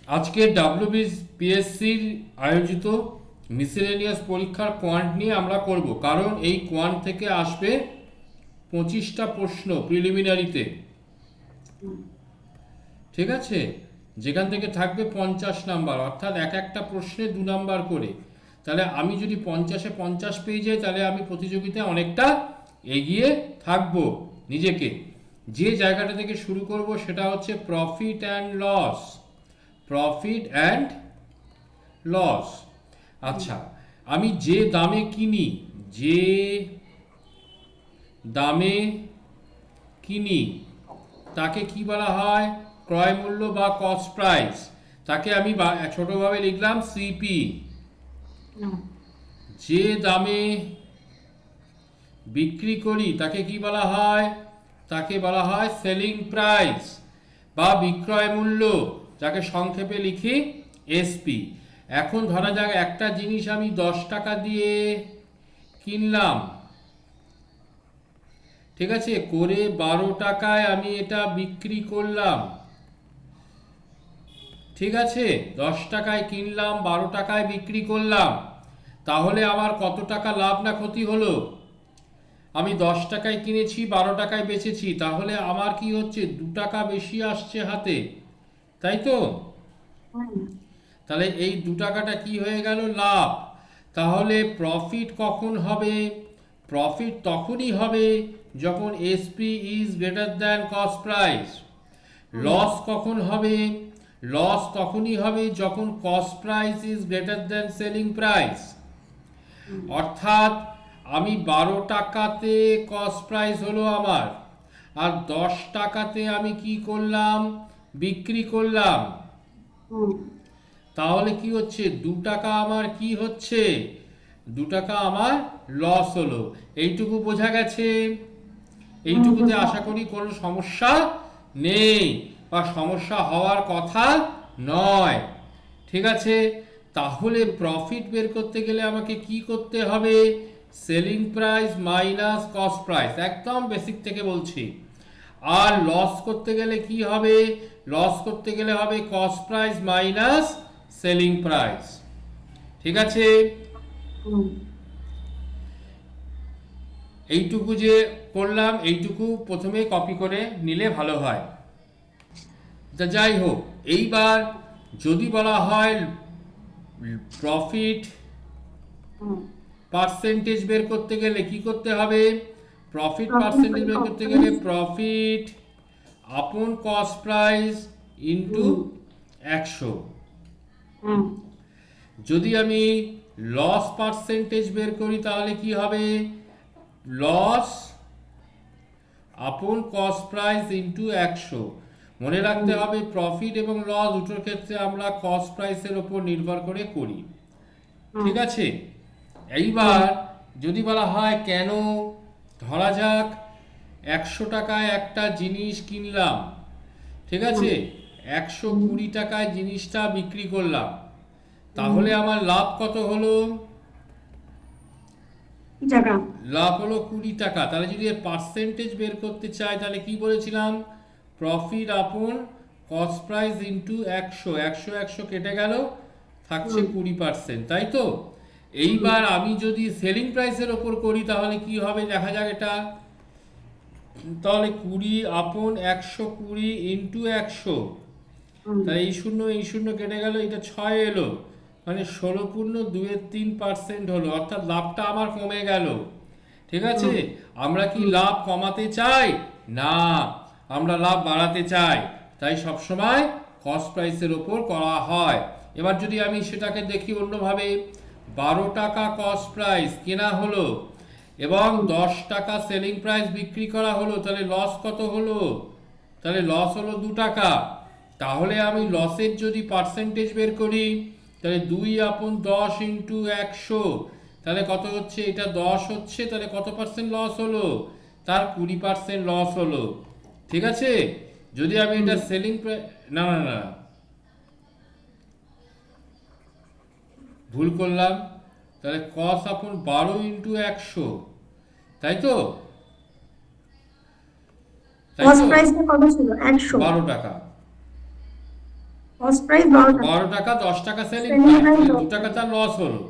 আজকে ডাব্লিউবিপিএসসির আয়োজিত মিসেলেনিয়াস পরীক্ষার কোয়ান্ট নিয়ে আমরা করব, কারণ এই কোয়ান্ট থেকে আসবে 25টা প্রশ্ন প্রিলিমিনারিতে। ঠিক আছে, যেখান থেকে থাকবে 50 নাম্বার, অর্থাৎ এক একটা প্রশ্নে 2 নাম্বার করে। তাহলে আমি যদি 50-এ 50 পেয়ে যাই, তাহলে আমি প্রতিযোগিতায় অনেকটা এগিয়ে থাকবো নিজেকে। যে জায়গাটা থেকে শুরু করব সেটা হচ্ছে profit and loss. Profit and loss. আচ্ছা, আমি যে দামে কিনি, যে দামে কিনি তাকে কি বলা হয়? ক্রয় মূল্য বা কস্ট প্রাইস। তাকে আমি ছোটভাবে লিখলাম সিপি। যে দামে বিক্রি করি তাকে কি বলা হয়? তাকে বলা হয় সেলিং প্রাইস বা বিক্রয় মূল্য, যাকে সংক্ষেপে লিখি এসপি। এখন ধরা যাক একটা জিনিস আমি 10 টাকা দিয়ে কিনলাম, ঠিক আছে, করে 12 টাকায় আমি এটা বিক্রি করলাম। ঠিক আছে, 10 টাকায় কিনলাম, 12 টাকায় বিক্রি করলাম। তাহলে আমার কত টাকা লাভ না ক্ষতি হলো? আমি 10 টাকায় কিনেছি, 12 টাকায় বেচেছি, তাহলে আমার কি হচ্ছে? 2 টাকা বেশি আসছে হাতে, তাই তো? তাহলে এই 2 টাকাটা কি হয়ে গেল? লাভ। তাহলে প্রফিট কখন হবে? প্রফিট তখনই হবে যখন SP is greater than cost price. Loss কখন হবে? লস তখনই হবে যখন cost price is greater than selling price. অর্থাৎ আমি 12 টাকাতে কস্ট প্রাইস হলো আমার, আর 10 টাকাতে আমি কি করলাম? বিক্রি করলাম। তাহলে কি হচ্ছে? 2 টাকা আমার কি হচ্ছে? 2 টাকা আমার লস হলো। এইটুকু বোঝা গেছে? এইটুকুতে আশা করি কোনো সমস্যা নেই, বা সমস্যা হওয়ার কথা নয়। ঠিক আছে, তাহলে প্রফিট বের করতে গেলে আমাকে কি করতে হবে? Selling price minus cost price, একদম বেসিক থেকে বলছি। আর লস করতে গেলে কি হবে? লস করতে গেলে হবে cost price minus selling price. ঠিক আছে, এইটুকু যে করলাম, এইটুকু প্রথমে কপি করে নিলে ভালো হয়। তা যাই হোক, এইবার যদি বলা হয় প্রফিট পার্সেন্টেজ বের করতে গেলে কি করতে হবে? প্রফিট পার্সেন্টেজ বের করতে গেলে প্রফিট আপন কস্ট প্রাইস ইন্টু 100। যদি আমি লস পার্সেন্টেজ বের করি তাহলে কি হবে? লস আপন কস্ট প্রাইস ইন্টু 100। মনে রাখতে হবে প্রফিট এবং লস দুটোর ক্ষেত্রে আমরা কস্ট প্রাইসের ওপর নির্ভর করে করি। ঠিক আছে, এইবার যদি বলা হয় কেন, ধরা যাক 100 টাকায় একটা জিনিস কিনলাম, ঠিক আছে, 120 টাকায় জিনিসটা বিক্রি করলাম, তাহলে আমার লাভ কত হলো? লাভ হলো 20 টাকা। তাহলে যদি এর পার্সেন্টেজ বের করতে চাই তাহলে কি বলেছিলাম? প্রফিট আপন কস্ট প্রাইস ইন্টু 100। 100 কেটে গেল, থাকছে 20%, তাই তো? এইবার আমি যদি সেলিং প্রাইসের ওপর করি তাহলে কি হবে দেখা যাক এটা। তাহলে 20 আপন 120 ইন্টু 100, তাহলে এই শূন্য কেটে গেল, এটা 6 এলো, মানে 16.23% হলো, অর্থাৎ লাভটা আমার কমে গেল। ঠিক আছে, আমরা কি লাভ কমাতে চাই? না, আমরা লাভ বাড়াতে চাই। তাই সবসময় কস্ট প্রাইসের ওপর করা হয়। এবার যদি আমি সেটাকে দেখি অন্যভাবে, 12 টাকা কস্ট প্রাইস কেনা হলো এবং 10 টাকা সেলিং প্রাইস বিক্রি করা হলো, তাহলে লস কত হলো? তাহলে লস হলো 2 টাকা। তাহলে আমি লসের যদি পার্সেন্টেজ বের করি তাহলে 2/10 ইন্টু 100, তাহলে কত হচ্ছে? এটা 10 হচ্ছে, তাহলে কত পার্সেন্ট লস হলো? তার 20% লস হলো। ঠিক আছে, যদি আমি এটা সেলিং না না না, ভুল করলাম। তাহলে কস আপন 12 ইন্টু 100, তাই তো? তাই তো, 12 টাকা। কস্ট প্রাইস 12 টাকা, 12 টাকা, 10 টাকা সেলিং সেলিং প্রাইস, প্রাইস 2 10 টাকা টাকা। তার লস হলো।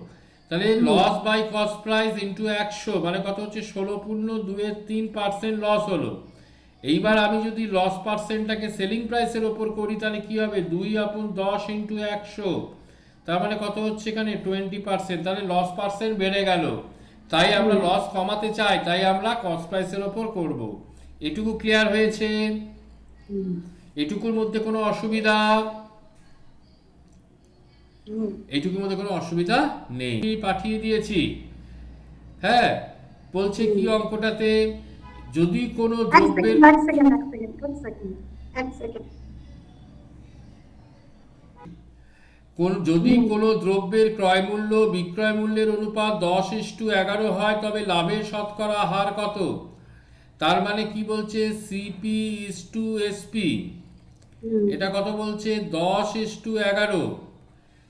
তাহলে loss by cost price into 100 মানে কত হচ্ছে 16.23% লস হলো। এইবার আমি যদি লস পার্সেন্টটাকে সেলিং প্রাইসের ওপর করি তাহলে কি হবে 2/10 ইন্টু 100, তার মানে কত হচ্ছে এখানে 20%। তাহলে লস পার্সেন্ট বেড়ে গেল, তাই আমরা লস কমাতে চাই, তাই আমরা কস্ট প্রাইসের ওপর করব। এটুকু ক্লিয়ার হয়েছে? হুম, এটুকুর মধ্যে কোনো অসুবিধা? হুম। এইটুকুর মধ্যে কোনো অসুবিধা নেই, পাঠিয়ে দিয়েছি। হ্যাঁ, বলছে কি অঙ্কটাতে, যদি কোনো এক দ্রব্যের সেকেন্ড, এক সেকেন্ড, এক সেকেন্ড, এক সেকেন্ড, এক সেকেন্ড। যদি কোনো দ্রব্যের ক্রয় মূল্য বিক্রয় মূল্যের অনুপাত 10:11 হয় তবে লাভের শতকরা হার কত? তার মানে কি বলছে, সিপি ইস টু এসপি, হুম, এটা কত বলছে 10:11,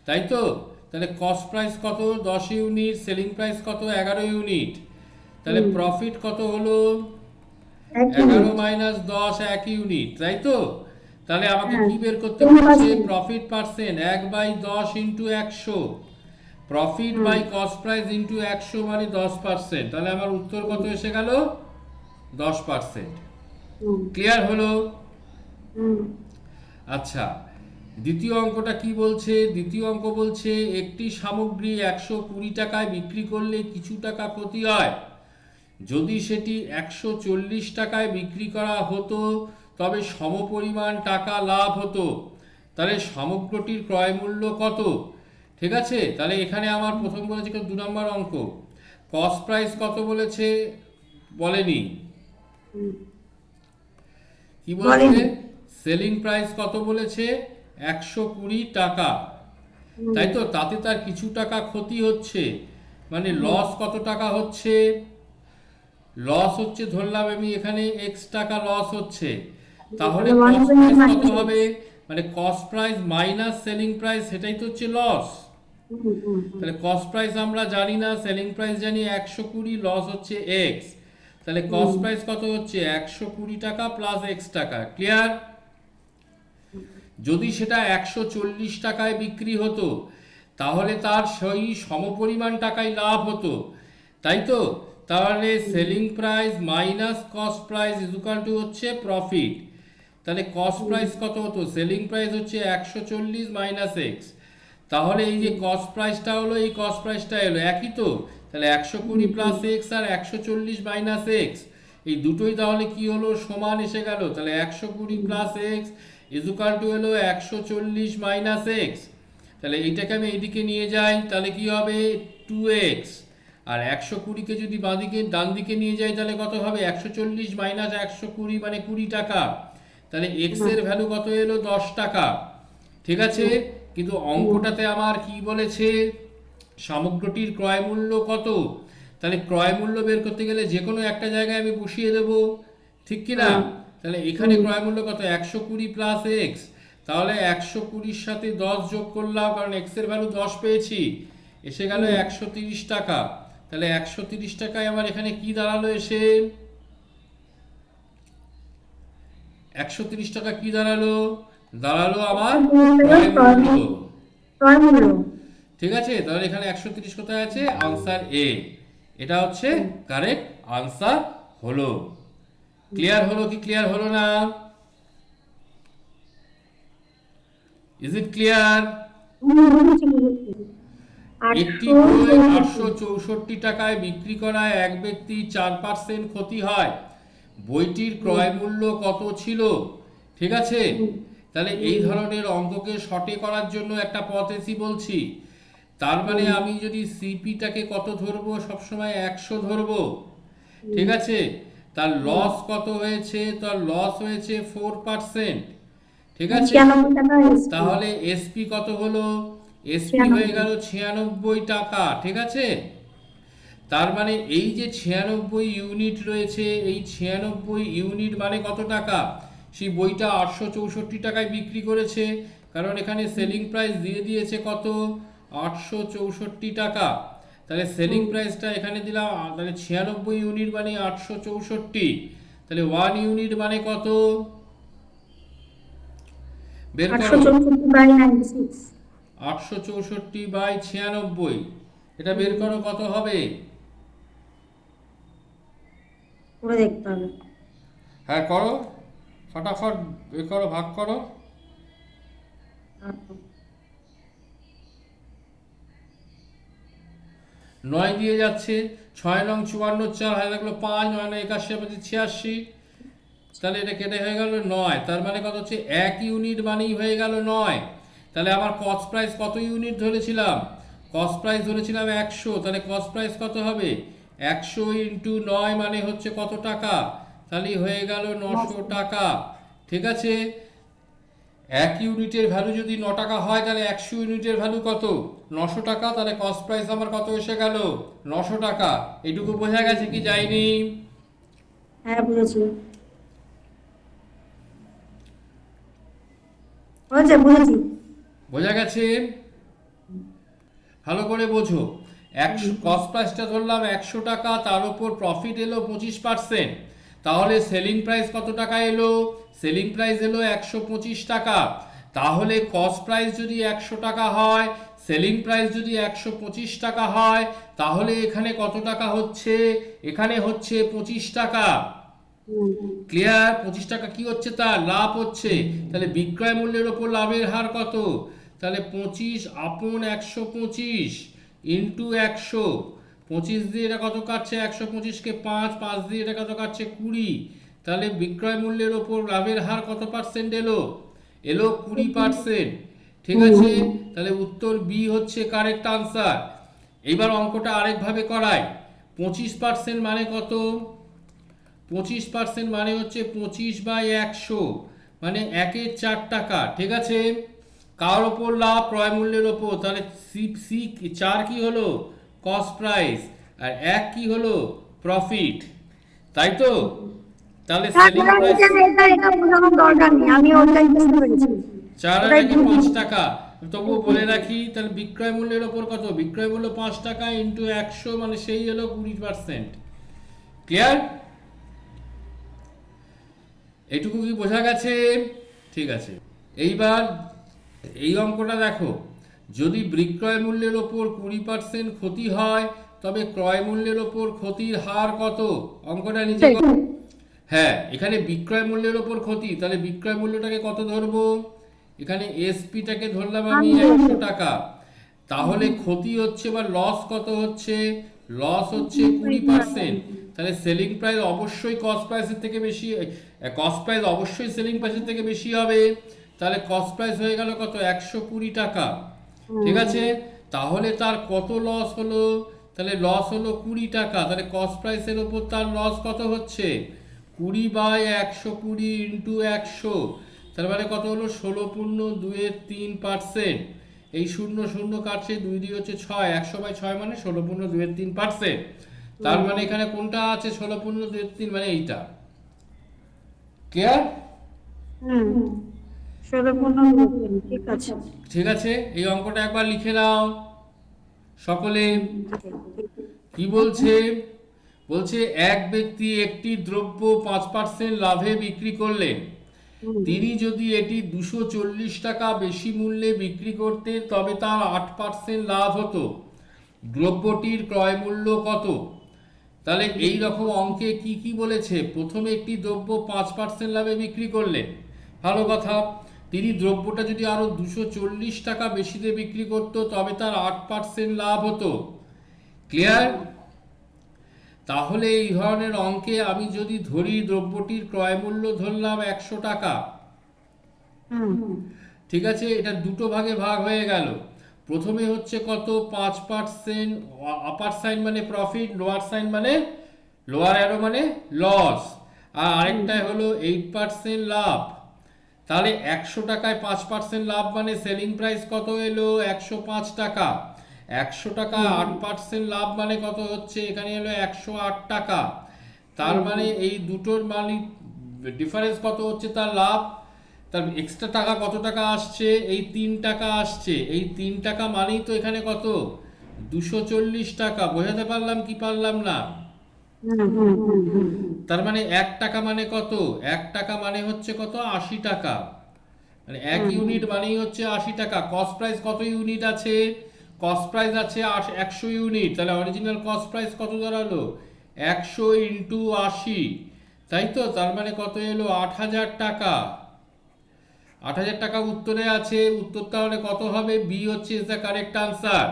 তাই তো? তাহলে কস্ট প্রাইস কত 10 ইউনিট, সেলিং প্রাইস কত 11 ইউনিট, তাহলে হুম। প্রফিট কত হলো 1 11 ইউনিট। মাইনাস 10, 1 ইউনিট, তাই তো? তাহলে আমাকে হ্যাঁ, কি বের করতে বলছে, 10%। Profit percent 1/10 into 100, profit hmm, by cost price into 100 মানে 10%। তাহলে আমার উত্তর কত এসে গেল 10%। হুম, ক্লিয়ার হলো? হুম, আচ্ছা, দ্বিতীয় অঙ্কটা কি বলছে? দ্বিতীয় অঙ্ক বলছে একটি সামগ্রী 120 টাকায় বিক্রি করলে কিছু টাকা ক্ষতি হয়, যদি সেটি 140 টাকায় বিক্রি করা হতো তবে সমপরিমাণ টাকা লাভ হতো, তাহলে সমগ্রটির ক্রয় মূল্য কত? ঠিক আছে, তাহলে এখানে আমার প্রথম বলেছে 2 নম্বর অঙ্ক, কস্ট প্রাইস কত বলেছে বলেনি, হুম। কি বলেছে, বলেনি। সেলিং প্রাইস কত বলেছে 120 টাকা, হুম, তাই তো? তাতে তার কিছু টাকা ক্ষতি হচ্ছে, মানে হুম। লস কত টাকা হচ্ছে, লস হচ্ছে ধরলাম আমি এখানে এক্স টাকা লস হচ্ছে, তাহলে তাহলে কস্ট 1 প্রাইস কত মাইনাস হবে, এক্স। মানে cost price minus selling price, সেটাই তো হচ্ছে লস। হুম, হুম, হুম, তাহলে কস্ট প্রাইস আমরা জানি না, সেলিং প্রাইস জানি 120, লস হচ্ছে এক্স, তাহলে কস্ট হুম, প্রাইস কত হচ্ছে 120 টাকা প্লাস এক্স টাকা। ক্লিয়ার? যদি সেটা 140 টাকায় বিক্রি হতো তাহলে তার সেই সমপরিমাণ টাকায় লাভ হতো, তাই তো? তাহলে selling price minus cost price is equal to হচ্ছে প্রফিট। তাহলে কস্ট প্রাইস কত হতো, সেলিং প্রাইস হচ্ছে 140 মাইনাস এক্স, তাহলে এই যে কস্ট প্রাইসটা হলো এই কস্ট প্রাইসটা এলো একই তো, তাহলে 120 প্লাস এক্স আর 140 মাইনাস এক্স, এই দুটোই তাহলে কি হলো সমান এসে গেল, তাহলে 120 plus x is equal to হলো 140 মাইনাস এক্স, তাহলে এইটাকে আমি এইদিকে নিয়ে যাই তাহলে কি হবে 2x, আর 120কে যদি বাঁদিকে ডান দিকে নিয়ে যাই তাহলে কত হবে 140 মাইনাস 120 মানে 20 টাকা, তাহলে x এর ভ্যালু কত এলো 10 টাকা। ঠিক আছে, কিন্তু অঙ্কটাতে আমার কি বলেছে, সামগ্রীটির ক্রয় মূল্য কত, তাহলে ক্রয় মূল্য বের করতে গেলে যে কোনো একটা জায়গায় আমি বসিয়ে দেব, ঠিক কি না? তাহলে এখানে ক্রয় মূল্য কত 120 প্লাস এক্স, তাহলে 120-র সাথে 10 যোগ করলাম কারণ এক্স এর ভ্যালু 10 পেয়েছি, এসে গেল 130 টাকা। তাহলে 130 টাকায় আমার এখানে কি দাঁড়ালো, এসে 130 টাকা কি দাঁড়ালো, দাঁড়ালো আমার ক্রয় মূল্য। ক্রয় মূল্য। ঠিক আছে, তাহলে এখানে 130 কোথায় আছে, আনসার এ, এটা হচ্ছে কারেক্ট আনসার হলো। ক্লিয়ার হলো কি ক্লিয়ার হলো না? Is it clear? বুঝেছি, বুঝেছি। একটি 800 বই চৌষট্টি। 864 টাকায় বিক্রি করায় এক ব্যক্তি 4% ক্ষতি হয়, বইটির ক্রয় মূল্য কত ছিল? ঠিক আছে, তাহলে এই ধরনের অঙ্ককে শর্টে করার জন্য একটা পদ্ধতি বলছি, তার মানে আমি যদি সিপিটাকে কত ধরবো, সবসময় 100 ধরবো, ঠিক আছে? তার লস কত হয়েছে, তার লস হয়েছে 4%, ঠিক আছে? 96 টাকা এসপি। তাহলে এসপি কত হলো, এসপি হয়ে 96। গেল 96 টাকা, ঠিক আছে? তার মানে এই যে 96 ইউনিট রয়েছে, এই 96 ইউনিট মানে কত টাকা, সেই বইটা 864 টাকায় বিক্রি করেছে, কারণ এখানে সেলিং প্রাইস দিয়ে দিয়েছে কত 864 টাকা, তাহলে সেলিং প্রাইসটা এখানে দিলাম, তাহলে 96 ইউনিট মানে 864, তাহলে 1 ইউনিট মানে কত, বের করো। 864/96 864/96, এটা বের করো কত হবে। করে দেখতে হবে। হ্যাঁ করো, ফটাফট বের করো, ভাগ করো। 9 দিয়ে যাচ্ছে, 6 নং 54, 4 হয়ে গেলো 5, 9 9 81, 85, তাহলে এটা কেটে হয়ে গেল 9। তার মানে কত হচ্ছে, 1 ইউনিট মানেই হয়ে গেল 9। তাহলে আমার কস্ট প্রাইস কত ইউনিট ধরেছিলাম, কস্ট প্রাইস ধরেছিলাম 100, তাহলে কস্ট প্রাইস কত হবে, 100 ইন্টু 9 মানে হচ্ছে কত টাকা, তাহলে হয়ে গেল 900 টাকা। ঠিক আছে, 1 ইউনিটের ভ্যালু যদি 9 টাকা হয় তাহলে 100 ইউনিটের ভ্যালু কত, 900 টাকা। তাহলে কস্ট প্রাইস আমার কত এসে গেল, 900 টাকা। এটুকু বোঝা গেছে কি যায়নি? হ্যাঁ, বুঝেছি। বুঝেছি। বোঝা গেছে? ভালো করে বোঝো। 100 কস্ট প্রাইসটা ধরলাম 100 টাকা, তার উপর প্রফিট এলো 25%, তাহলে সেলিং প্রাইস কত টাকা এলো, সেলিং প্রাইস এলো 125 টাকা। তাহলে কস্ট প্রাইস যদি 100 টাকা হয়, সেলিং প্রাইস যদি 125 টাকা হয়, তাহলে এখানে কত টাকা হচ্ছে, এখানে হচ্ছে 25 টাকা। ক্লিয়ার? 25 টাকা কি হচ্ছে, তার লাভ হচ্ছে। তাহলে বিক্রয় মূল্যের ওপর লাভের হার কত, তাহলে 25/125 ইন্টু 100, 25 দিয়ে এটা কত কাটছে, 125কে 5, 5 দিয়ে এটা কত কাটছে 20, তাহলে বিক্রয় মূল্যের ওপর লাভের হার কত পার্সেন্ট এলো, এলো 20%। ঠিক আছে, তাহলে উত্তর বি হচ্ছে কারেক্ট আনসার। এইবার অঙ্কটা আরেকভাবে করায়। 25% মানে কত, 25% মানে হচ্ছে 25/100, মানে 1/4 টাকা। ঠিক আছে, কার ওপর লাভ, ক্রয় মূল্যের ওপর। তাহলে সি সি 4 কি হলো, কস্ট প্রাইস, আর 1 কি হলো, প্রফিট, তাই তো। তাহলে সেলিং প্রাইস এটা বোঝানোর দরকার নেই, আমি ওটাই বুঝতে পেরেছি। 4 আর 1 5 টাকা। তবুও বলে রাখি, তাহলে বিক্রয় মূল্যের ওপর কত, বিক্রয় মূল্য 5 টাকা ইন্টু 100, মানে সেই হলো 20%। ক্লিয়ার? এইটুকু কি বোঝা গেছে? ঠিক আছে, এইবার এই অঙ্কটা দেখো। যদি বিক্রয় মূল্যের ওপর 20% ক্ষতি হয়, তবে ক্রয় মূল্যের ওপর ক্ষতির হার কত, অঙ্কটা নিজে হ্যাঁ, এখানে বিক্রয় মূল্যের ওপর ক্ষতি, তাহলে বিক্রয় মূল্যটাকে কত ধরবো, এখানে এসপিটাকে ধরলাম আমি 100 টাকা। তাহলে ক্ষতি হচ্ছে বা লস কত হচ্ছে, লস হচ্ছে 20%। তাহলে সেলিং প্রাইস অবশ্যই কস্ট প্রাইসের থেকে বেশি, কস্ট প্রাইস অবশ্যই সেলিং প্রাইসের থেকে বেশি হবে। তাহলে কস্ট প্রাইস হয়ে গেল কত, 120 টাকা। ঠিক আছে, তাহলে তার কত লস হলো, তাহলে লস হলো 20 টাকা। তাহলে কস্ট প্রাইসের উপর তার লস কত হচ্ছে, 20/120 ইন্টু 100, তার মানে কত হলো, 16.23%। এই 0 0 কাটছে, 2 দিয়ে হচ্ছে 6, 100/6 মানে 16.23%। তার মানে এখানে কোনটা আছে, 16.23, মানে এইটা। ক্লিয়ার? ঠিক আছে। ঠিক আছে, এই অঙ্কটা একবার লিখে নাও সকলে। কি বলছে, বলছে এক ব্যক্তি একটি দ্রব্য 5% লাভে বিক্রি করলেন। তিনি যদি এটি 240 টাকা বেশি মূল্যে বিক্রি করতেন, তবে তার 8% লাভ হতো। দ্রব্যটির ক্রয় মূল্য কত। তাহলে এই রকম অঙ্কে কি কি বলেছে, প্রথমে একটি দ্রব্য 5% লাভে বিক্রি করলেন, ভালো কথা। তিনি দ্রব্যটা যদি আরো 240 টাকা বেশিতে বিক্রি করতো, তবে তার 8% লাভ হতো। ক্লিয়ার? তাহলে এই ধরনের অঙ্কে আমি যদি ধরি দ্রব্যটির ক্রয় মূল্য ধরলাম 100 টাকা। ঠিক আছে, এটা দুটো ভাগে ভাগ হয়ে গেল। প্রথমে হচ্ছে কত, 5%, আপার সাইন মানে প্রফিট, লোয়ার সাইন মানে লোয়ার অ্যারো মানে লস, আর আরেকটাই হলো 8% লাভ। তাহলে 100 টাকায় 5% লাভ মানে সেলিং প্রাইস কত এলো, 105 টাকা। 100 টাকা 8% লাভ মানে কত হচ্ছে, এখানে এলো 108 টাকা। তার মানে এই দুটোর মানে ডিফারেন্স কত হচ্ছে, তার লাভ, তার এক্সট্রা টাকা কত টাকা আসছে, এই 3 টাকা আসছে। এই 3 টাকা মানেই তো এখানে কত, 240 টাকা। বোঝাতে পারলাম কি পারলাম না? তার মানে 1 টাকা মানে কত, 1 টাকা মানে হচ্ছে কত, 80 টাকা। মানে এক ইউনিট মানেই হচ্ছে 80 টাকা। কস্ট প্রাইস কত ইউনিট আছে? কস্ট প্রাইস আছে 100 ইউনিট। তাহলে অরিজিনাল কস্ট প্রাইস কত দাঁড়ালো? 100 ইন্টু 80, তাই তো? তার মানে কত এলো? 8000 টাকা। 8000 টাকা উত্তরে আছে। উত্তর তাহলে কত হবে? বি হচ্ছে ইজ দ্য কারেক্ট আনসার।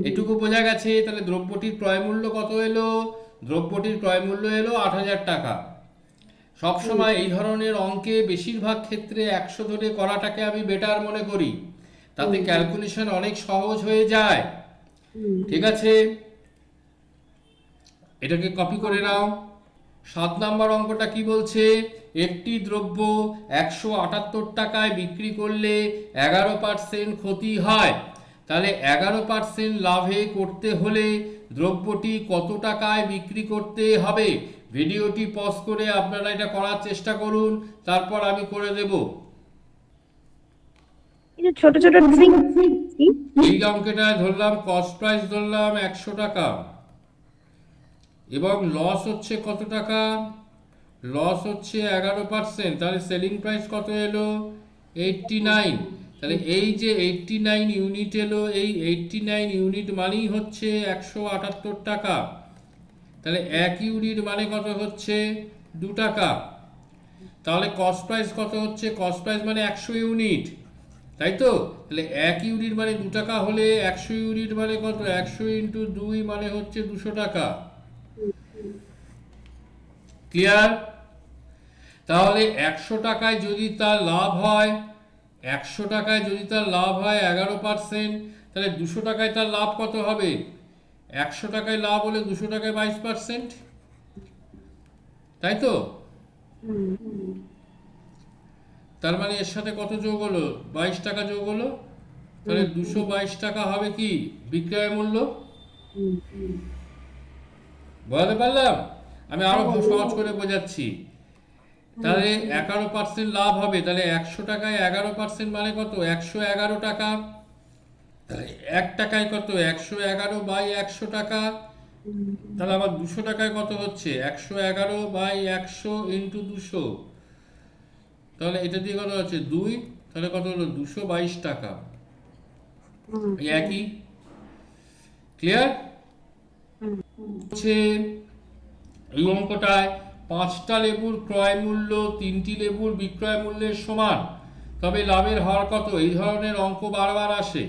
এটুকু বোঝা গেছে। তাহলে দ্রব্যটির ক্রয় মূল্য কত এলো? দ্রব্যটির ক্রয় মূল্য এলো 8000 টাকা। সবসময় এই ধরনের অঙ্কে বেশিরভাগ ক্ষেত্রে 100 ধরে করাটাকে আমি বেটার মনে করি, তাতে ক্যালকুলেশন অনেক সহজ হয়ে যায়। ঠিক আছে, এটাকে কপি করে নাও। 7 নাম্বার অঙ্কটা কি বলছে? একটি দ্রব্য 178 টাকায় বিক্রি করলে 11% ক্ষতি হয়। তাহলে 11% লাভে করতে হলে দ্রব্যটি কত টাকায় বিক্রি করতে হবে? ভিডিওটি পজ করে আপনারা এটা করার চেষ্টা করুন, তারপর আমি করে দেব। এই যে ছোট ছোট এই অঙ্কটা ধরলাম কস্ট প্রাইস ধরলাম 100 টাকা, এবং লস হচ্ছে কত টাকা? লস হচ্ছে 11%। তাহলে সেলিং প্রাইস কত এলো? 89। তাহলে এই যে 89 ইউনিট এলো, এই 89 ইউনিট মানেই হচ্ছে 178 টাকা। তাহলে এক ইউনিট মানে কত হচ্ছে? 2 টাকা। তাহলে কস্ট প্রাইস কত হচ্ছে? কস্ট প্রাইস মানে 100 ইউনিট, তাই তো? তাহলে এক ইউনিট মানে 2 টাকা হলে 100 ইউনিট মানে কত? 100 ইন্টু 2 মানে হচ্ছে 200 টাকা। ক্লিয়ার? তাহলে 100 টাকায় যদি তার লাভ হয়, 100 টাকায় যদি তার লাভ হয় 11%, তাহলে 200 টাকায় তার লাভ কত হবে? 100 টাকায় লাভ হলে 200 টাকায় 22%, তাই তো? তার মানে এর সাথে কত যোগ হলো? 22 টাকা যোগ হলো। তাহলে 222 টাকা হবে কি বিক্রয় মূল্য। বুঝতে পারলাম? আমি আরো সহজ করে বোঝাচ্ছি। তাহলে 11% লাভ হবে। তাহলে 100 টাকায় 11% মানে কত? 111 টাকা। তাহলে 1 টাকায় কত? 111 বাই 100 টাকা। তাহলে আবার 200 টাকায় কত হচ্ছে? 111 বাই 100 ইন্টু 200। তাহলে এটা দিয়ে কত হচ্ছে? 2। তাহলে কত হলো? 222 টাকা। এই একই। ক্লিয়ার? হচ্ছে এই অঙ্কটায় 5টা লেবুর ক্রয় মূল্য 3টি লেবুর বিক্রয় মূল্যের সমান, তবে লাভের হার কত? এই ধরনের অঙ্ক বারবার আসে।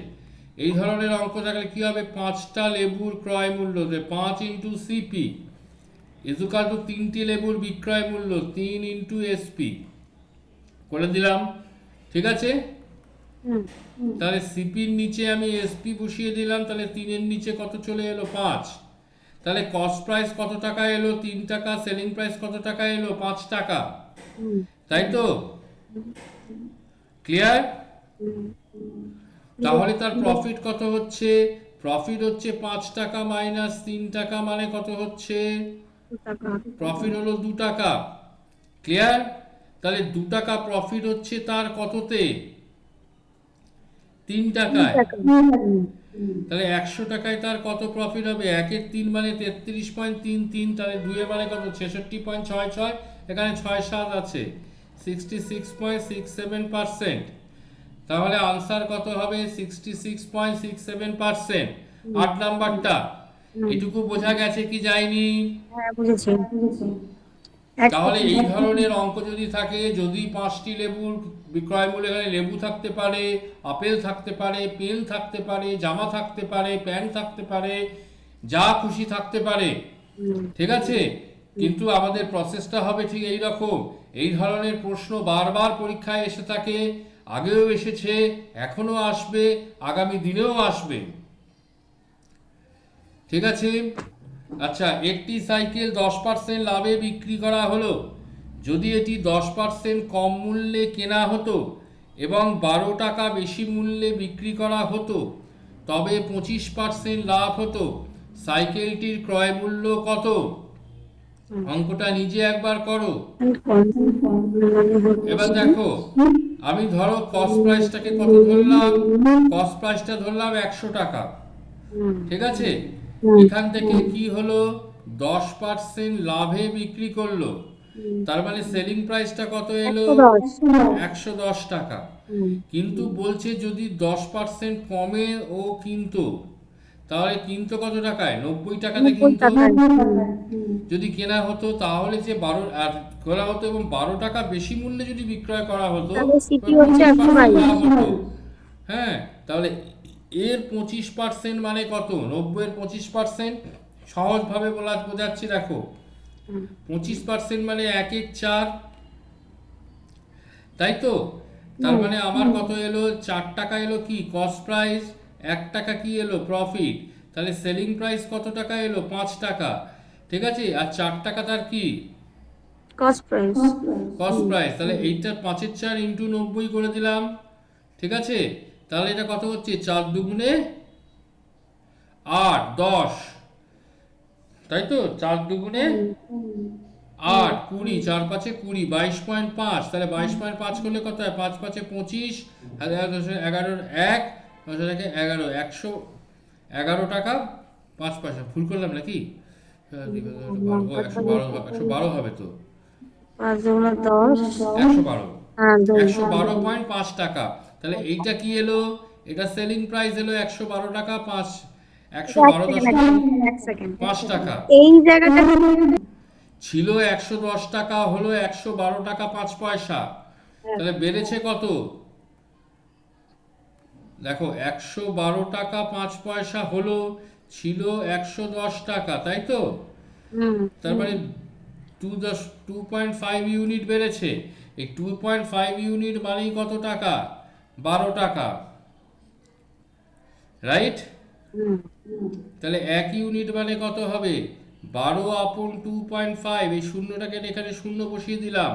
এই ধরনের অঙ্ক থাকলে কি হবে? 5টা লেবুর ক্রয় মূল্য 5 ইন্টু সিপি ইজুকাল টু 3টি লেবুর বিক্রয় মূল্য 3 ইন্টু এসপি করে দিলাম। ঠিক আছে? তাহলে সিপির নিচে আমি এসপি বসিয়ে দিলাম। তাহলে 3 এর নিচে কত চলে এলো? 5। তাহলে কস্ট প্রাইস কত টাকা এলো? 3 টাকা। সেলিং প্রাইস কত টাকা এলো? 5 টাকা, তাই তো? ক্লিয়ার? তাহলে তার প্রফিট কত হচ্ছে? প্রফিট হচ্ছে 5 টাকা মাইনাস 3 টাকা মানে কত হচ্ছে? প্রফিট হলো 2 টাকা। ক্লিয়ার? তাহলে 2 টাকা প্রফিট হচ্ছে তার কততে? 3 টাকায়। তাহলে 100 টাকায় তার কত প্রফিট হবে? 1 এর 3 মানে 33.33। তাহলে 2 এর মানে কত? 66.66। এখানে 6 7 আছে, 66.67%। তাহলে আনসার কত হবে? 66.67%। 8 নাম্বারটা। এটুকু বোঝা গেছে কি যায়নি? হ্যাঁ, বুঝেছি। তাহলে এই ধরনের অঙ্ক যদি থাকে, যদি 5টি লেবুর বিক্রয় মূল্য, এখানে লেবু থাকতে পারে, আপেল থাকতে পারে, পেন থাকতে পারে, জামা থাকতে পারে, প্যান্ট থাকতে পারে, যা খুশি থাকতে পারে। ঠিক আছে? কিন্তু আমাদের প্রসেসটা হবে ঠিক এই রকম। এই ধরনের প্রশ্ন বারবার পরীক্ষায় এসে থাকে, আগেও এসেছে, এখনো আসবে, আগামী দিনেও আসবে। ঠিক আছে? আচ্ছা, একটি সাইকেল 10% লাভে বিক্রি করা হলো। যদি এটি 10% কম মূল্যে কেনা হতো এবং 12 টাকা বেশি মূল্যে বিক্রি করা হতো, তবে 25% লাভ হতো। সাইকেলটির ক্রয় মূল্য কত? অঙ্কটা নিজে একবার করো। এবার দেখো, আমি ধরো কস্ট প্রাইসটাকে কত ধরলাম? কস্ট প্রাইসটা ধরলাম 100 টাকা। ঠিক আছে? এখান থেকে কি হলো? 10% লাভে বিক্রি করলো। তার মানে সেলিং প্রাইসটা কত এলো? 110। 110 টাকা। হুম। কিন্তু বলছে যদি 10% কমে ও কিনতো, তাহলে কিনতো কত টাকায়? 90 টাকাতে 90 কিনতো। টাকায়। যদি কেনা হতো তাহলে যে 12 আর করা হতো এবং 12 টাকা বেশি মূল্যে যদি বিক্রয় করা হতো, তাহলে সিটি তবে হচ্ছে 25% 122। লাভ হতো। হ্যাঁ, তাহলে এর 25% মানে কত? 90 এর 25%, সহজভাবে বোঝাচ্ছি দেখো। হুম। 25% মানে 1 1 4, তাই তো? তার মানে আমার কত এলো? 4 টাকা এলো কি কস্ট প্রাইস, 1 টাকা কি এলো প্রফিট। তাহলে সেলিং প্রাইস কত টাকা এলো? 5 টাকা। ঠিক আছে, আর 4 টাকা তার কি কস্ট প্রাইস। Cost price. তাহলে এইটা 5 এর 4 ইন্টু 90 করে দিলাম। ঠিক আছে, তাহলে এটা কত হচ্ছে? 4 দুগুণে 8 10, তাই তো? 4 দুগুণে 8 20, 4 5 20, 22.5। তাহলে 22.5 করলে কত হয়? 5 5 25, আর 11 1 10 টাকা 11, 111 টাকা 5 পয়সা। ভুল করলাম নাকি? 112 হবে তো। 5 দুগুণে 10। 112, হ্যাঁ, 2। 112.5 টাকা। তাহলে এইটা কি এলো? এটা সেলিং প্রাইস এলো 112 টাকা 5, এটা 1 112 সেকেন্ড, দশমিক 1 সেকেন্ড। 5 টাকা। এই জায়গাটা ছিল 110 টাকা, হলো 112 টাকা 5 পয়সা। তাহলে বেড়েছে কত? দেখো, 112 টাকা 5 পয়সা হলো, ছিল 110 টাকা, তাই তো? হুম। তার মানে 2.5 ইউনিট বেড়েছে। এই 2.5 ইউনিট মানেই কত টাকা? 12 টাকা, রাইট? হুম। তাহলে 1 ইউনিট মানে কত হবে? 12/2.5। এই শূন্যটাকে এখানে শূন্য বসিয়ে দিলাম।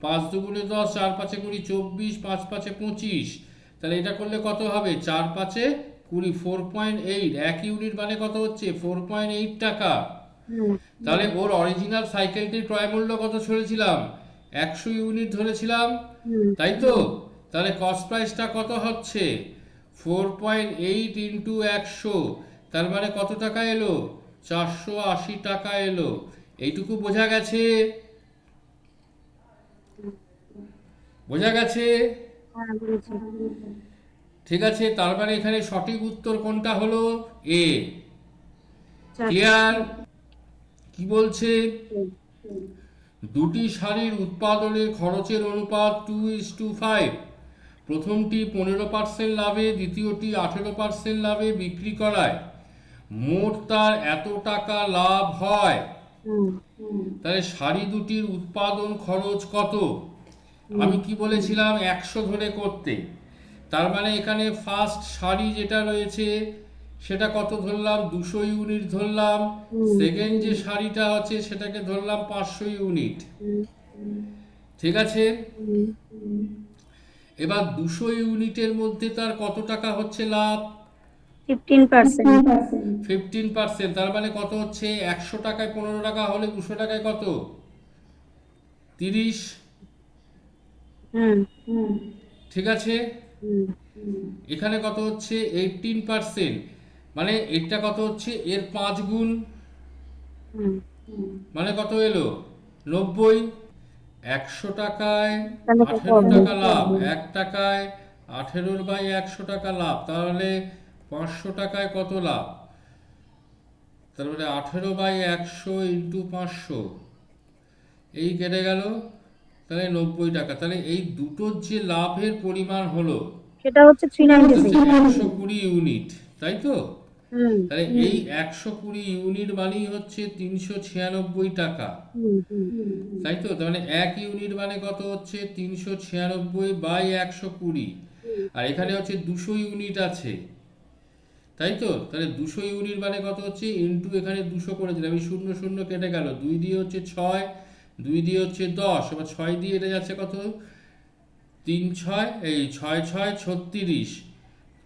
5 দুগুণে 10, 4 5 20, 24, 5 5 25। তাহলে এটা করলে কত হবে? 4 5 20, 4.8। 1 ইউনিট মানে কত হচ্ছে? 4.8 টাকা। হুম। তাহলে ওর অরিজিনাল সাইকেলটির ক্রয় মূল্য কত ধরেছিলাম? 100 ইউনিট ধরেছিলাম, হুম। তাই তো? তাহলে কস্ট প্রাইসটা কত হচ্ছে? 4.8 ইন্টু 100, তার মানে কত টাকা এলো? 480 টাকা এলো। এইটুকু বোঝা গেছে? বোঝা গেছে? হ্যাঁ, বুঝেছি। ঠিক আছে, তার মানে এখানে সঠিক উত্তর কোনটা হলো? এ। আচ্ছা। ক্লিয়ার? কি বলছে? হুম। দুটি শাড়ির উৎপাদনের খরচের অনুপাত 2:5। প্রথমটি 15% লাভে, দ্বিতীয়টি 18% লাভে বিক্রি করায় মোট তার এত টাকা লাভ হয়। হুম। তাহলে শাড়ি দুটির উৎপাদন খরচ কত? হুম। আমি কি বলেছিলাম? 100 ধরে করতে। তার মানে এখানে ফার্স্ট শাড়ি যেটা রয়েছে সেটা কত ধরলাম? 200 ইউনিট ধরলাম। হুম। সেকেন্ড যে শাড়িটা আছে সেটাকে ধরলাম 500 ইউনিট। হুম। ঠিক আছে, হুম। এবার 200 ইউনিটের মধ্যে তার কত টাকা হচ্ছে লাভ? 15%। 15%। তার মানে কত হচ্ছে? 100 টাকায় 15 টাকা হলে 200 টাকায় কত? 30। হুম। ঠিক আছে, হুম। এখানে কত হচ্ছে? 18%। মানে এটা কত হচ্ছে? এর 5 গুণ। হুম। মানে কত এলো? 90। 100 টাকায় তাহলে কত 18 হবে? টাকা লাভ, 1 টাকায় 18/100 টাকা লাভ। তাহলে 500 টাকায় কত লাভ? তার মানে 18/100 ইন্টু 500, এই কেটে গেল। তাহলে 90 টাকা। তাহলে এই দুটোর যে লাভের পরিমাণ হলো সেটা হচ্ছে হচ্ছে 396। 120 ইউনিট, তাই তো? হুম। তাহলে এই 120 ইউনিট মানেই হচ্ছে 396 টাকা, হুম। তাই তো? তার মানে 1 ইউনিট মানে কত হচ্ছে? 396/120। আর এখানে হচ্ছে 200 ইউনিট আছে, তাই তো? তাহলে 200 ইউনিট মানে কত হচ্ছে? ইন্টু এখানে 200 করে দিলাম, এই শূন্য শূন্য কেটে গেল। 2 দিয়ে হচ্ছে 6, 2 দিয়ে হচ্ছে 10, এবার 6 দিয়ে এটা যাচ্ছে কত? 3 6, এই 6 6 36,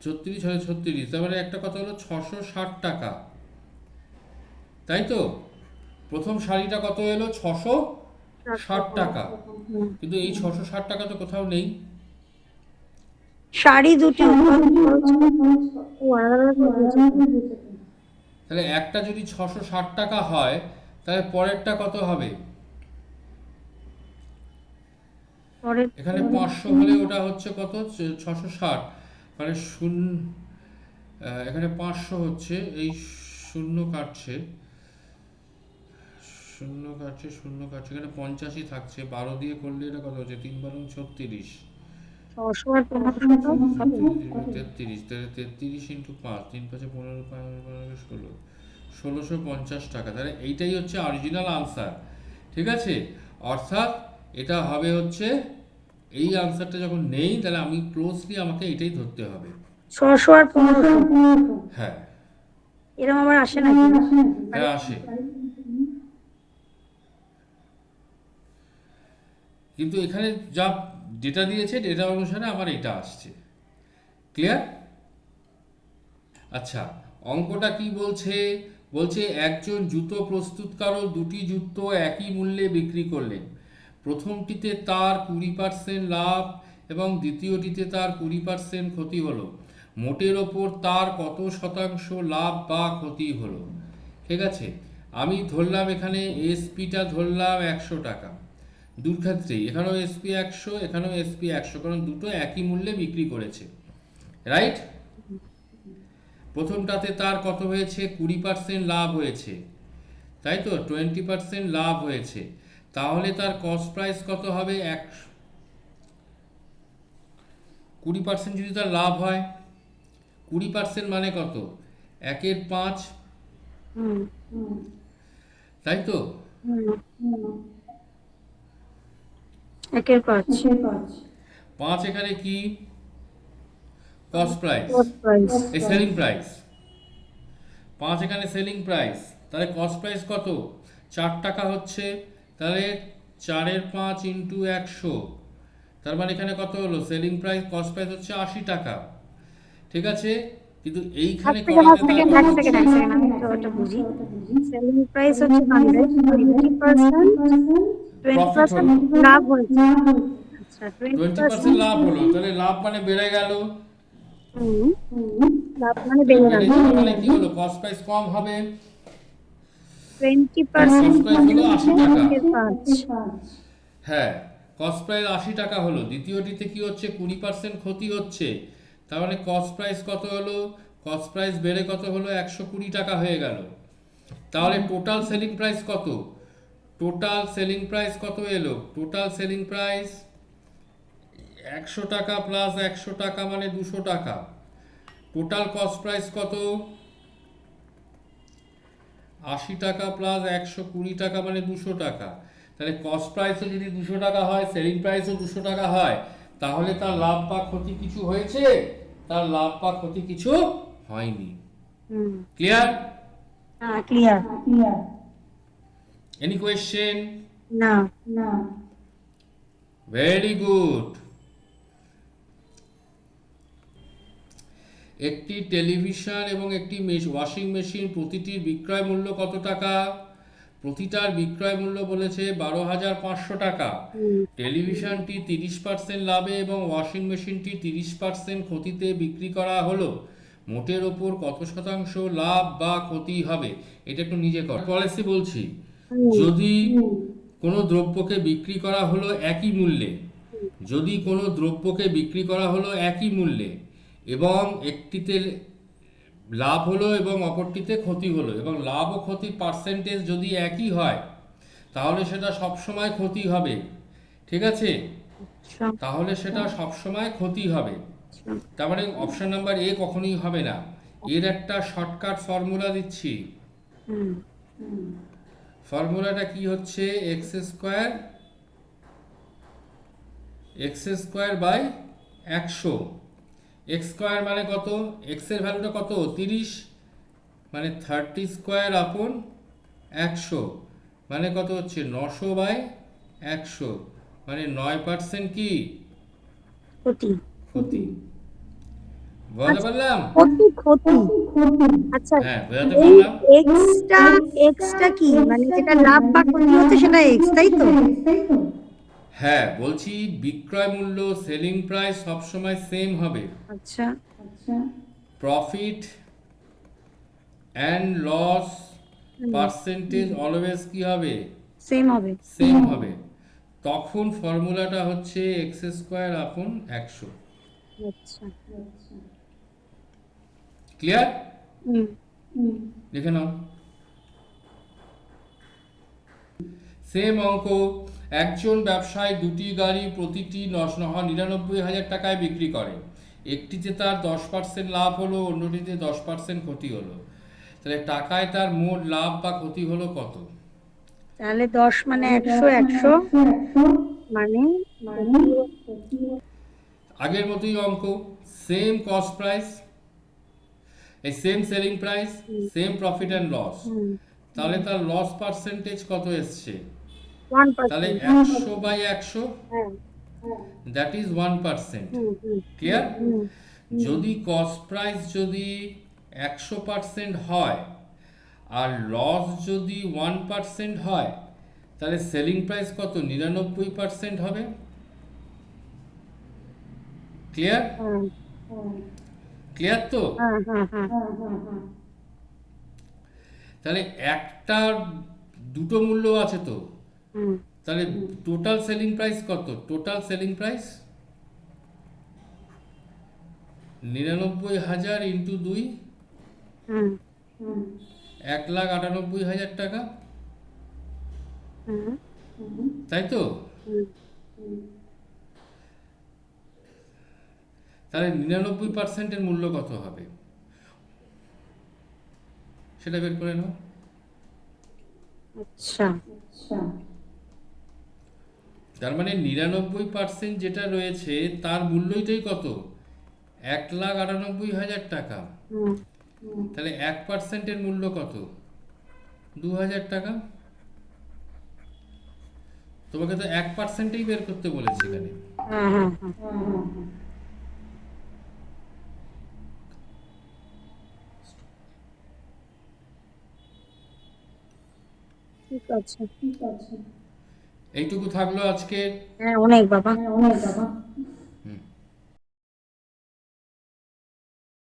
36 6 36। তার মানে একটা কথা হলো 660 টাকা, তাই তো? প্রথম শাড়িটা কত এলো? 660 টাকা। হুম। কিন্তু এই 660 টাকা তো কোথাও নেই। শাড়ি দুটি উৎপাদন খরচ কত? ও, আলাদা আলাদা করে দিয়েছে তো। তাহলে একটা যদি 660 টাকা হয়, তাহলে পরেরটা কত হবে? পরের এখানে 500 হলে ওটা হচ্ছে কত 660, মানে শূন্য, এখানে 500 হচ্ছে, এই শূন্য কাটছে, শূন্য কাটছে, এখানে 85 থাকছে, 12 দিয়ে করলে এটা কত হচ্ছে, 3 বারং 36, 600 আর 1500 কত? 33, 33 ইন্টু 5, 3 5 15, 15 16, 1650 টাকা। তাহলে এইটাই হচ্ছে অরিজিনাল আনসার, ঠিক আছে। অর্থাৎ এটা হবে হচ্ছে, এই আনসারটা যখন নেই তাহলে আমি ক্লোজলি আমাকে এটাই ধরতে হবে। 600 আর 1500 হ্যাঁ, এরকম আবার আসে নাকি? হ্যাঁ আসে, কিন্তু এখানে যা ডেটা দিয়েছে ডেটা অনুসারে আমার এটা আসছে। ক্লিয়ার? আচ্ছা, অঙ্কটা কি বলছে? বলছে একজন জুতো প্রস্তুতকারক দুটি জুতো একই মূল্যে বিক্রি করলেন। প্রথমটিতে তার 20% লাভ এবং দ্বিতীয়টিতে তার 20% ক্ষতি হলো। মোটের ওপর তার কত শতাংশ লাভ বা ক্ষতি হলো? ঠিক আছে, আমি ধরলাম এখানে এসপিটা ধরলাম 100 টাকা। দুই ক্ষেত্রেই এখানেও এসপি 100, এখানেও এসপি 100, কারণ দুটো একই মূল্যে বিক্রি করেছে, রাইট? প্রথমটাতে তার কত হয়েছে, 20% লাভ হয়েছে, তাই তো, 20% লাভ হয়েছে। তাহলে তার কস্ট প্রাইস কত হবে? 20% যদি তার লাভ হয়, 20% মানে কত, 1/5, হুম তাই তো। হুম 1/5 5 এখানে কি, কস্ট প্রাইস, কস্ট প্রাইস। এই সেলিং প্রাইস। 5 এখানে সেলিং প্রাইস, তাহলে কস্ট প্রাইস কত, 4 টাকা হচ্ছে। তাহলে 4/5 ইন্টু 100, তার মানে এখানে কত হলো, সেলিং প্রাইস, কস্ট প্রাইস হচ্ছে 80 টাকা, ঠিক আছে। কিন্তু এইখানে করাতে তার এক কত সেকেন্ড হচ্ছে, আমি তো ওটা বুঝি। সেলিং প্রাইস হচ্ছে 100, 20% প্রফিট 20% হলো, লাভ হয়েছে। আচ্ছা 20% 20%। লাভ হলো, তাহলে লাভ মানে বেড়ে গেল, হুম লাভ মানে তাহলে বেড়ে গেল। বেড়ে যাওয়া মানে কি হলো, কস্ট প্রাইস কম হবে, তাহলে 20% কস্ট প্রাইস হলো 80 টাকা। 1/5। হ্যাঁ, কস্ট প্রাইস 80 টাকা হলো। দ্বিতীয়টিতে কি হচ্ছে, 20% ক্ষতি হচ্ছে, তার মানে কস্ট প্রাইস কত হলো, কস্ট প্রাইস বেড়ে কত হলো, 120 টাকা হয়ে গেল। তাহলে টোটাল সেলিং প্রাইস কত, টোটাল সেলিং প্রাইস কত এলো, টোটাল সেলিং প্রাইস 100 টাকা প্লাস 100 টাকা মানে 200 টাকা। টোটাল কস্ট প্রাইস কত, 80 টাকা প্লাস 120 টাকা মানে 200 টাকা। তাহলে কস্ট প্রাইসও যদি 200 টাকা হয়, সেলিং প্রাইসও 200 টাকা হয়, তাহলে তার লাভ বা ক্ষতি কিছু হয়েছে? তার লাভ বা ক্ষতি কিছু হয়নি। হুম ক্লিয়ার? হ্যাঁ ক্লিয়ার। Any question? না ভেরি গুড। একটি টেলিভিশন এবং একটি ওয়াশিং মেশিন প্রতিটির বিক্রয় মূল্য কত টাকা? প্রতিটার বিক্রয় মূল্য বলেছে 12,500 টাকা। হুম টেলিভিশনটি 30% লাভে এবং ওয়াশিং মেশিনটি 30% ক্ষতিতে বিক্রি করা হলো। মোটের ওপর কত শতাংশ লাভ বা ক্ষতি হবে? এটা একটু নিজে কর। পলিসি বলছি, হুম যদি কোনো দ্রব্যকে বিক্রি করা হলো একই মূল্যে, যদি কোনো দ্রব্যকে বিক্রি করা হলো একই মূল্যে এবং একটিতে লাভ হলো এবং অপরটিতে ক্ষতি হলো, এবং লাভ ও ক্ষতির পার্সেন্টেজ যদি একই হয়, তাহলে সেটা সবসময় ক্ষতি হবে, ঠিক আছে। আচ্ছা তাহলে সেটা সবসময় ক্ষতি হবে। আচ্ছা তার মানে অপশন নাম্বার এ কখনোই হবে না। এর একটা শর্টকাট ফর্মুলা দিচ্ছি। হুম ফর্মুলাটা কি হচ্ছে, x square by 100। X square মানে কত, এক্স এর ভ্যালুটা কত, 30, মানে 30 স্কোয়ার আপন 100, মানে কত হচ্ছে, 900 বাই 100, মানে 9% কি ক্ষতি। ক্ষতি। বোঝাতে আচ্ছা পারলাম? ক্ষতি। আচ্ছা হ্যাঁ, বোঝাতে এই পারলাম। এক্সটা কি, মানে যেটা লাভ বা ক্ষতি হচ্ছে সেটা এক্স, তাই তো? হ্যাঁ, বলছি বিক্রয় মূল্য, সেলিং প্রাইস সবসময় সেম হবে। আচ্ছা profit and loss hmm percentage always কি হবে, সেম হবে। সেম হবে। তখন ফর্মুলাটা হচ্ছে এক্স স্কোয়ার আপন 100। আচ্ছা। ক্লিয়ার? হুম। লিখে নাও। সেম অঙ্ক, একজন ব্যবসায়ী দুটি গাড়ি প্রতিটি 99,000 টাকায় বিক্রি করে। একটিতে তার 10% লাভ হলো, অন্যটিতে 10% ক্ষতি হলো। তাহলে টাকায় তার মোট লাভ বা ক্ষতি হলো কত? তাহলে 10 মানে 100, 100 মানে ক্ষতি আগের মতোই অঙ্ক, সেম কস্ট প্রাইস, এই same selling price, hmm, same profit and loss. Hmm, তাহলে তার লস পার্সেন্টেজ কত এসছে? তাহলে 1%। 100/100, হ্যাঁ। That is 1%। Hmm, hmm, clear? Hmm, যদি কস্ট প্রাইস যদি 100% হয় আর লস যদি 1% হয়, তাহলে সেলিং প্রাইস কত? 99% হবে। ক্লিয়ার? হ্যাঁ, ক্লিয়ার তো? হ্যাঁ, হ্যাঁ, হ্যাঁ, তাহলে একটার দুটো মূল্য আছে তো, হুম, তাহলে টোটাল সেলিং প্রাইস কত? টোটাল সেলিং প্রাইস 99,000 ইন্টু 2, হুম, 1,98,000 টাকা, হুম, তাই তো? হুম। তাহলে 99%-এর মূল্য কত হবে সেটা বের করে নাও। আচ্ছা। তার মানে 99% যেটা রয়েছে তার মূল্যটাই কত? 1,98,000 টাকা। হুম, তাহলে 1%-এর মূল্য কত? 2,000 টাকা। তোমাকে তো 1%-এই বের করতে বলেছি এখানে। হ্যাঁ, হ্যাঁ, হ্যাঁ, ঠিক আছে। এইটুকু থাকলো আজকে। হ্যাঁ, অনেক বাবা।